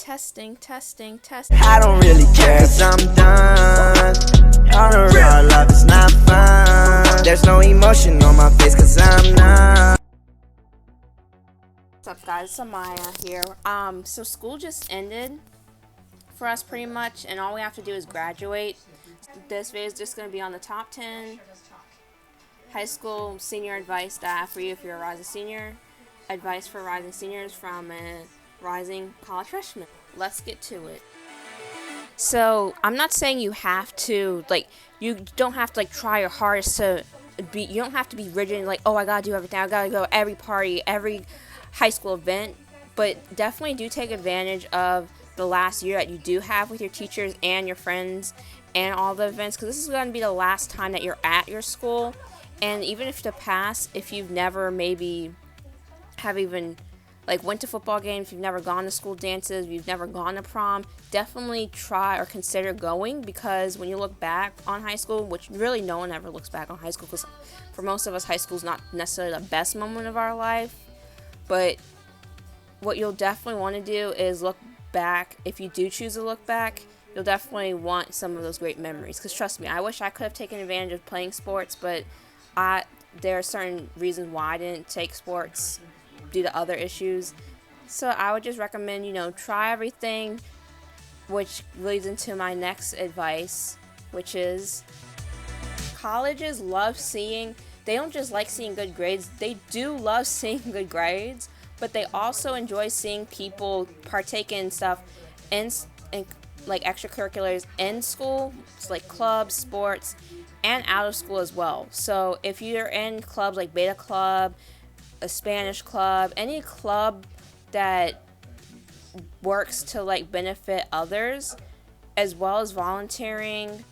Testing, testing, testing. I don't really care 'cause I'm done. On the real love is not fun. There's no emotion on my face 'cause I'm not. What's up, guys? It's Amaya here. So school just ended for us pretty much, and all we have to do is graduate. This video is just going to be on the top 10 high school senior advice that I have for you if you're a rising senior. Advice for rising seniors from a rising college freshman. Let's get to it. So I'm not saying you have to, you don't have to try your hardest to be, you don't have to be rigid and oh, I gotta do everything, I gotta go every party, every high school event, but definitely do take advantage of the last year that you do have with your teachers and your friends and all the events, because this is going to be the last time that you're at your school. And even if if you've never maybe have even went to football games, if you've never gone to school dances, if you've never gone to prom, definitely try or consider going, because when you look back on high school, which really no one ever looks back on high school, because for most of us high school is not necessarily the best moment of our life, but what you'll definitely want to do is look back. If you do choose to look back, you'll definitely want some of those great memories, because trust me, I wish I could have taken advantage of playing sports, but there are certain reasons why I didn't take sports due to other issues. So I would just recommend, try everything, which leads into my next advice, which is colleges love they don't just like seeing good grades, they do love seeing good grades, but they also enjoy seeing people partake in stuff in extracurriculars in school, like clubs, sports, and out of school as well. So if you're in clubs like Beta Club, a Spanish club, any club that works to benefit others, as well as volunteering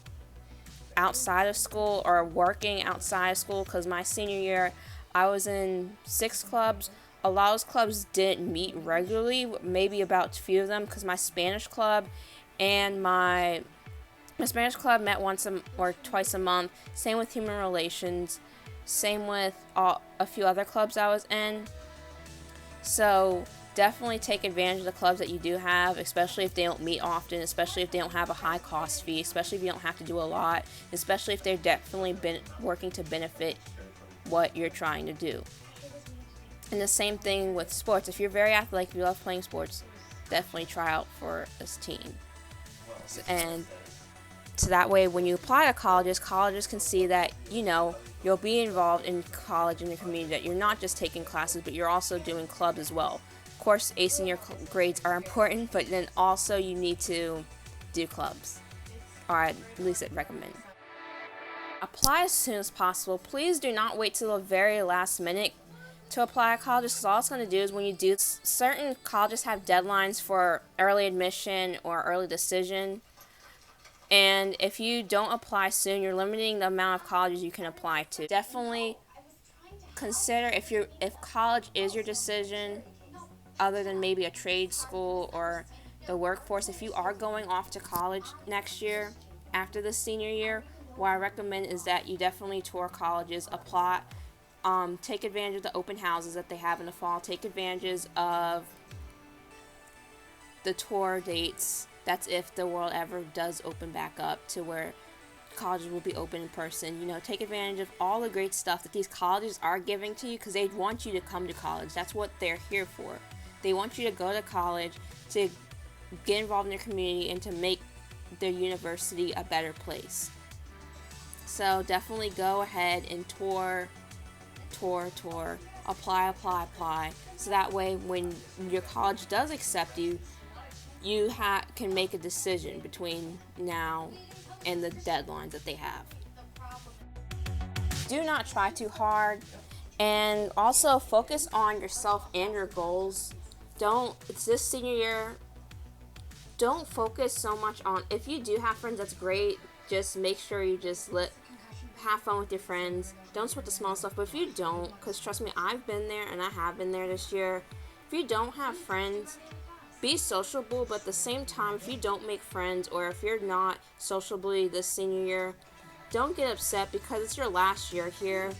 outside of school or working outside of school, because my senior year I was in 6 clubs. A lot of those clubs didn't meet regularly, maybe about a few of them, because my Spanish club and my Spanish club met once or twice a month. Same with human relations. Same with a few other clubs I was in. So definitely take advantage of the clubs that you do have, especially if they don't meet often, especially if they don't have a high cost fee, especially if you don't have to do a lot, especially if they're definitely working to benefit what you're trying to do. And the same thing with sports. If you're very athletic, if you love playing sports, definitely try out for this team. And so that way, when you apply to colleges can see that, you'll be involved in college and the community, that you're not just taking classes, but you're also doing clubs as well. Of course, acing your grades are important, but then also you need to do clubs. Or at least I'd recommend. Apply as soon as possible. Please do not wait till the very last minute to apply to colleges, because all it's going to do is when you do, certain colleges have deadlines for early admission or early decision. And if you don't apply soon, you're limiting the amount of colleges you can apply to. Definitely consider if college is your decision, other than maybe a trade school or the workforce. If you are going off to college next year after the senior year, what I recommend is that you definitely tour colleges, apply, take advantage of the open houses that they have in the fall, take advantages of the tour dates. That's if the world ever does open back up to where colleges will be open in person. Take advantage of all the great stuff that these colleges are giving to you, because they want you to come to college. That's what they're here for. They want you to go to college, to get involved in their community, and to make their university a better place. So definitely go ahead and tour, apply. So that way when your college does accept you, you can make a decision between now and the deadlines that they have. Do not try too hard, and also focus on yourself and your goals. It's this senior year, don't focus so much on, if you do have friends, that's great. Just make sure you just have fun with your friends. Don't sweat the small stuff. But if you don't, because trust me, I've been there and I have been there this year. If you don't have friends, be sociable, but at the same time, if you don't make friends, or if you're not sociably this senior year, don't get upset, because it's your last year here.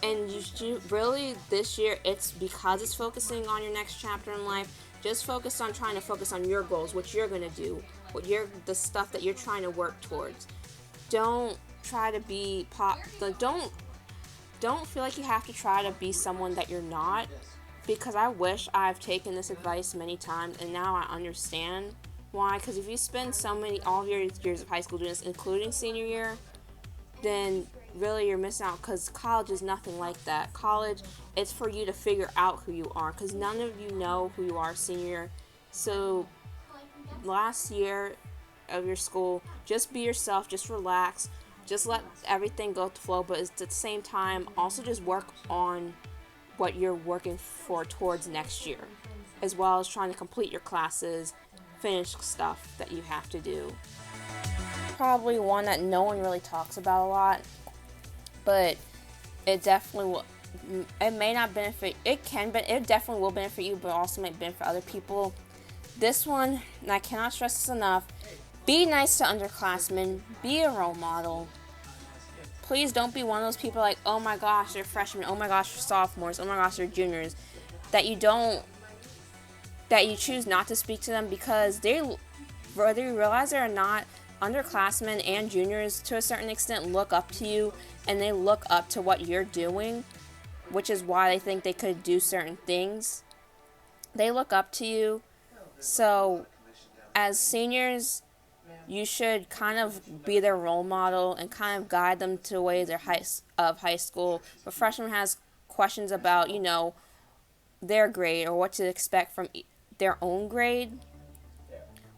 And you really, this year, it's because it's focusing on your next chapter in life. Just focus on trying to focus on your goals, what you're going to do, the stuff that you're trying to work towards. Don't try to be don't feel like you have to try to be someone that you're not, because I wish I've taken this advice many times and now I understand why. Because if you spend all of your years of high school doing this, including senior year, then really you're missing out, because college is nothing like that. College, it's for you to figure out who you are, because none of you know who you are senior year. So last year of your school, just be yourself, just relax, just let everything go with the flow, but at the same time also just work on what you're working for towards next year, as well as trying to complete your classes, finish stuff that you have to do. Probably one that no one really talks about a lot, but it definitely will. It may not benefit. It definitely will benefit you, but also might benefit other people. This one, and I cannot stress this enough: be nice to underclassmen. Be a role model. Please don't be one of those people like, oh my gosh, they're freshmen. Oh my gosh, they're sophomores. Oh my gosh, they're juniors. That you choose not to speak to them, because whether you realize it or not, underclassmen and juniors to a certain extent look up to you, and they look up to what you're doing, which is why they think they could do certain things. They look up to you. So as seniors, you should kind of be their role model and kind of guide them to ways of high school. But freshman has questions about, their grade, or what to expect from their own grade,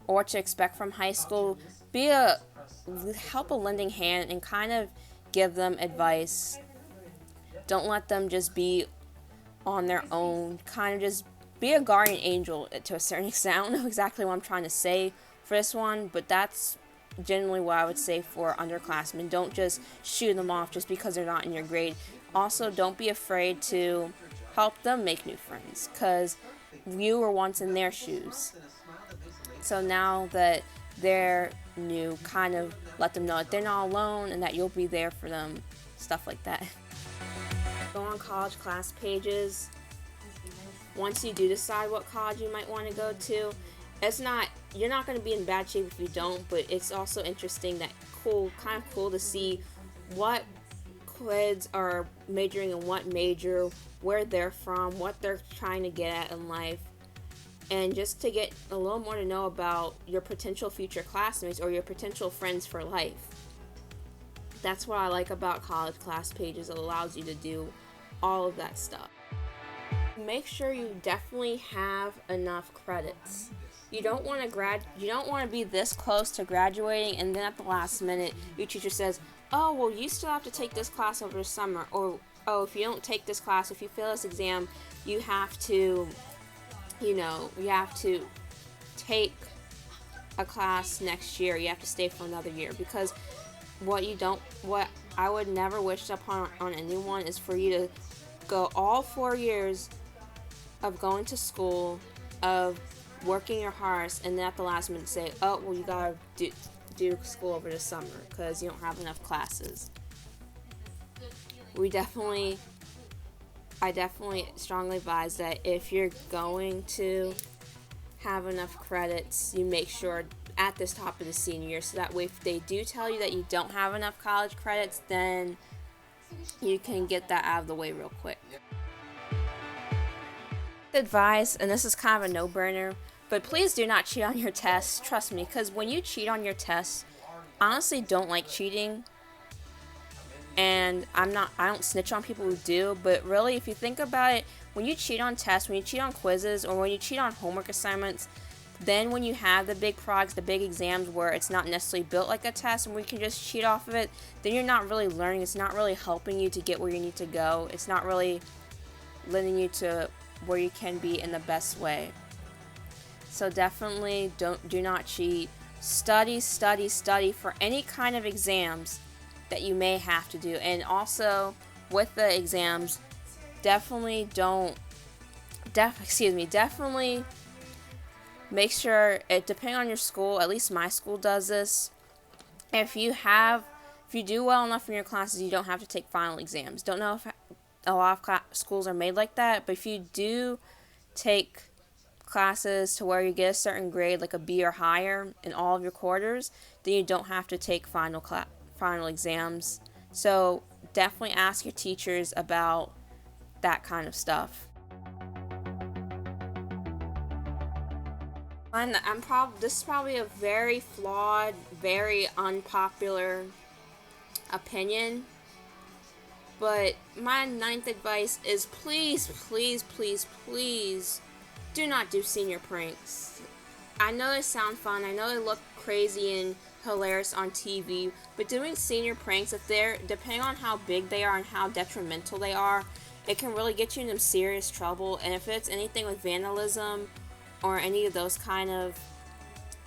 or what to expect from high school. Help a lending hand and kind of give them advice. Don't let them just be on their own. Kind of just be a guardian angel to a certain extent. I don't know exactly what I'm trying to say for this one, but that's generally what I would say for underclassmen. Don't just shoot them off just because they're not in your grade. Also, don't be afraid to help them make new friends, because you were once in their shoes. So now that they're new, kind of let them know that they're not alone and that you'll be there for them, stuff like that. Go on college class pages. Once you do decide what college you might want to go to, you're not going to be in bad shape if you don't, but it's also interesting, kind of cool to see what kids are majoring in what major, where they're from, what they're trying to get at in life, and just to get a little more to know about your potential future classmates or your potential friends for life. That's what I like about college class pages. It allows you to do all of that stuff. Make sure you definitely have enough credits. You don't want to be this close to graduating, and then at the last minute your teacher says, oh, well, you still have to take this class over the summer, or, oh, if you don't take this class, if you fail this exam, you have to take a class next year. You have to stay for another year, because what I would never wish upon anyone is for you to go all 4 years of going to school, of working your hardest, and then at the last minute say, oh, well, you gotta do school over the summer because you don't have enough classes. I definitely strongly advise that if you're going to have enough credits, you make sure at this top of the senior year, so that way if they do tell you that you don't have enough college credits, then you can get that out of the way real quick. Advice, and this is kind of a no-brainer, but please do not cheat on your tests. Trust me, because when you cheat on your tests, I honestly don't like cheating, and I don't snitch on people who do, but really, if you think about it, when you cheat on tests, when you cheat on quizzes, or when you cheat on homework assignments, then when you have the big projects, the big exams where it's not necessarily built like a test and we can just cheat off of it, then you're not really learning. It's not really helping you to get where you need to go. It's not really leading you to where you can be in the best way. So definitely do not cheat. Study for any kind of exams that you may have to do. And also with the exams, definitely make sure, depending on your school, at least my school does this, if you do well enough in your classes, you don't have to take final exams. Don't know if a lot of schools are made like that, but if you do take classes to where you get a certain grade, like a B or higher, in all of your quarters, then you don't have to take final exams. So definitely ask your teachers about that kind of stuff. This is probably a very flawed, very unpopular opinion, but my ninth advice is please, please, please, please do not do senior pranks. I know they sound fun, I know they look crazy and hilarious on TV, but doing senior pranks, if they're, depending on how big they are and how detrimental they are, it can really get you into serious trouble. And if it's anything with vandalism or any of those kind of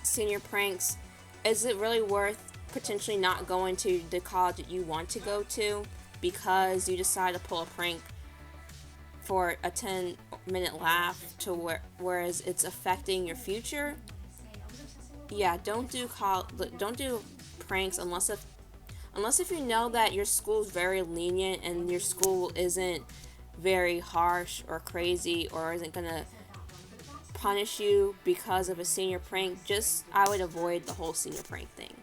senior pranks, is it really worth potentially not going to the college that you want to go to because you decide to pull a prank for a 10-minute laugh whereas it's affecting your future? Yeah, don't do pranks unless if you know that your school's very lenient and your school isn't very harsh or crazy or isn't gonna punish you because of a senior prank. I would avoid the whole senior prank thing.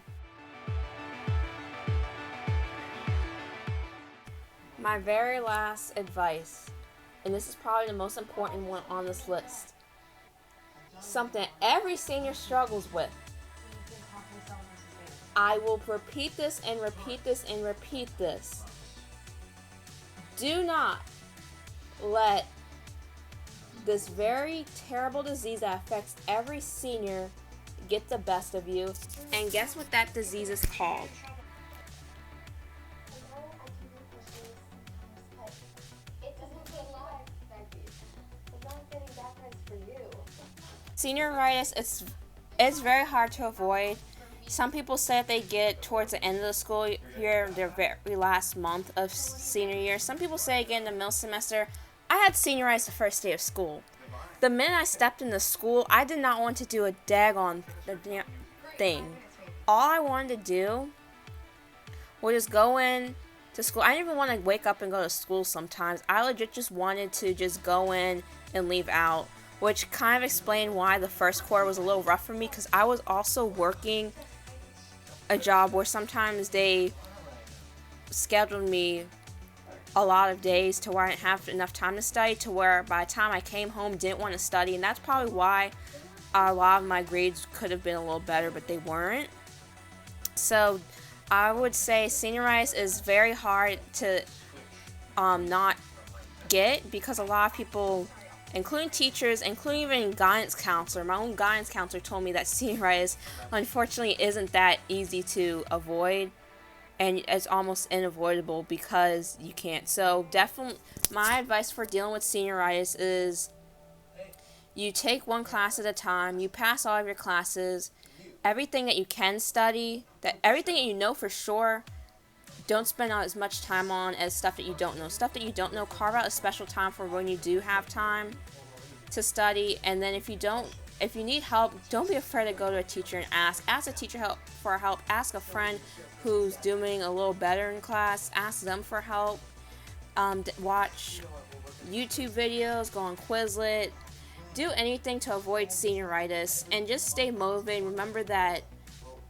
My very last advice, and this is probably the most important one on this list, something every senior struggles with. I will repeat this and repeat this and repeat this. Do not let this very terrible disease that affects every senior get the best of you. And guess what that disease is called? Senioritis, it's very hard to avoid. Some people say that they get towards the end of the school year, their very last month of senior year. Some people say again in the middle semester. I had senioritis the first day of school. The minute I stepped into school, I did not want to do a daggone thing. All I wanted to do was just go in to school. I didn't even want to wake up and go to school sometimes. I legit just wanted to just go in and leave out, which kind of explained why the first quarter was a little rough for me, because I was also working a job where sometimes they scheduled me a lot of days to where I didn't have enough time to study, to where by the time I came home didn't want to study, and that's probably why a lot of my grades could have been a little better, but they weren't. So I would say senioritis is very hard to not get, because a lot of people, including teachers, including even guidance counselor. My own guidance counselor told me that senioritis, unfortunately, isn't that easy to avoid, and it's almost unavoidable because you can't. So definitely, my advice for dealing with senioritis is you take one class at a time, you pass all of your classes, everything that you can study, everything that you know for sure, don't spend as much time on as stuff that you don't know. Stuff that you don't know, carve out a special time for when you do have time to study. And then if you need help, don't be afraid to go to a teacher and ask. Ask a teacher for help. Ask a friend who's doing a little better in class. Ask them for help. Watch YouTube videos, go on Quizlet. Do anything to avoid senioritis and just stay motivated. Remember that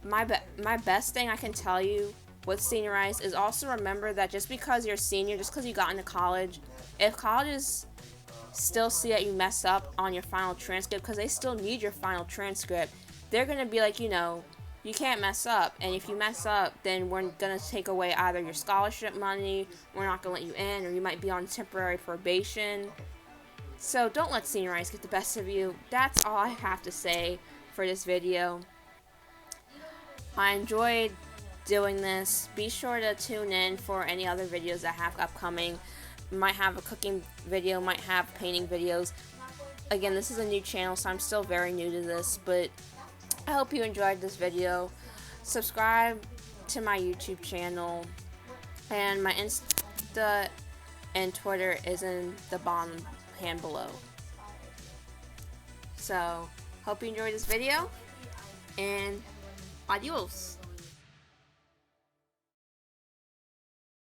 my best thing I can tell you with senioritis is also remember that just because you're a senior, just because you got into college, if colleges still see that you mess up on your final transcript, because they still need your final transcript, they're going to be like, you can't mess up. And if you mess up, then we're going to take away either your scholarship money, we're not going to let you in, or you might be on temporary probation. So don't let senioritis get the best of you. That's all I have to say for this video. I enjoyed doing this. Be sure to tune in for any other videos I have upcoming. Might have a cooking video, might have painting videos. Again, this is a new channel, so I'm still very new to this, but I hope you enjoyed this video. Subscribe to my YouTube channel, and my Insta and Twitter is in the bottom hand below. So, hope you enjoyed this video, and adios.